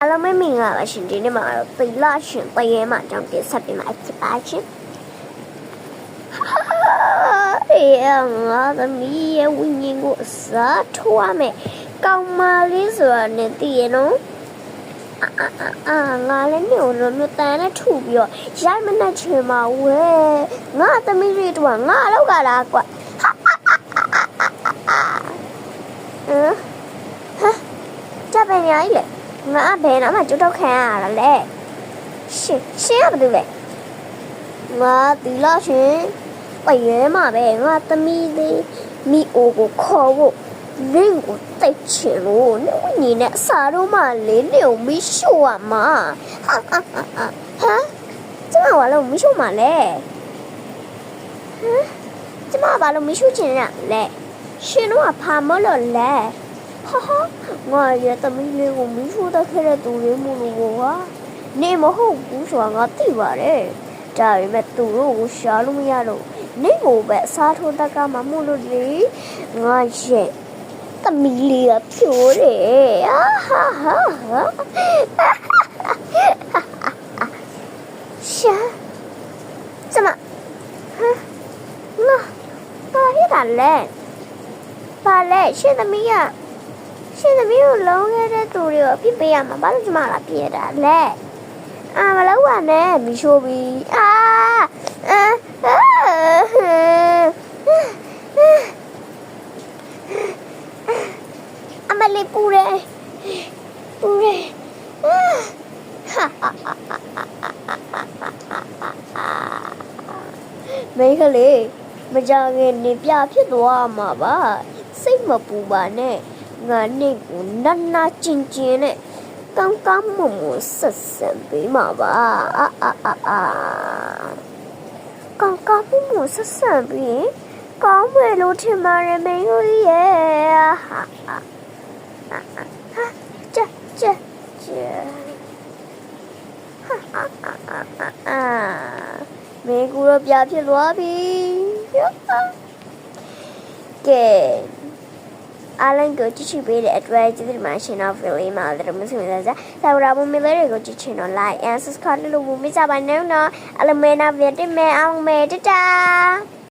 အားလုံးပဲမင်္ဂလာပါရှင်ဒီနေ့မှာတော့သီလရှင်တရေမှာအကြောင်းတင်ဆက်ပေးမှာဖြစ်ပါရှင်ငါသမီးရဲ့ဝိညာဉ်ကိုအစားထိုးရမယ်ကောင်းမလေးဆိုတာနဲ့တည်ရနော်ငါလည်းမျိုးမျိုးတန်နဲ့ထုပြီးတော့ရိုက်မနဲ့ချင်ပါဝဲငါသမီးလေးတို့ကငါလောက်ကလားကွာကြပ်ပင်ညာကြီးလေငါဘယ်နာမှကျွတ်တော့ခံရတာလဲရှင်ရဘာလို့လဲငါဒီလားရှင်ပရဲမှာပဲငါသမီးလေးမိအိုကိုခေါ်ဖို့လင်းကိုတိတ်ချင်လို့နေဝင်းနဲ့အစာတော့မှလေးနေကိုမရှို့ရမှာဟာကျမဘာလို့မရှို့မှာလဲကျမဘာလို့မရှို့ချင်ရလဲရှင်တို့ကဖာမလို့လဲဟာငါရဲ့သမီးလေးကိုမီးရှို့တတ်ခဲ့တဲ့သူလေးမို့လို့ကွာနေမဟုတ်ဘူးဆိုတာငါသိပါတယ်ဒါပေမဲ့သူတို့ကိုရှာလို့မရလို့နေကိုပဲအစားထိုးတတ်ကမှမို့လို့လေငါရဲ့သမီးလေးကဖြိုးတယ်ဟာရှာကျမငါဘာရတာလဲဘာလဲရှင်သမီးကိုလုံးခဲ့တဲ့သူတွေကိုအပြစ်ပေးရမှာဘာလို့ကျမလာပြရတာလဲမလောက်ပါနဲ့မီရှိုးပြီအမလေးပူတယ်မိန်းကလေးမကြခင်နေပြဖြစ်သွားမှာပါစိတ်မပူပါနဲ့ငါနဲ့ကိုနာကျင်နဲ့ကောင်းမွန်ဆက်ဆံပေးမှာပါကောင်းမွန်ဆက်ဆံပြီးကောင်းမယ်လို့ထင်ပါတယ်မင်းကြီးရဲ့ကြမင်းကူတော့ပြဖြစ်သွားပြီကဲအားလုံးကိုကြည့်ချပေးတဲ့အတွက်ကျေးဇူးတင်ပါတယ်ရှင်တော့ video လေးမှာလည်းမဆုံးသေးဘူးဆရာတို့မလေးတွေကိုကြည့်ချင်တော့ like and subscribe လုပ်လို့မကြပါနဲ့နော်အလမဲနာဗီဒီယိုတင်မယ်အောင်မယ်တတာ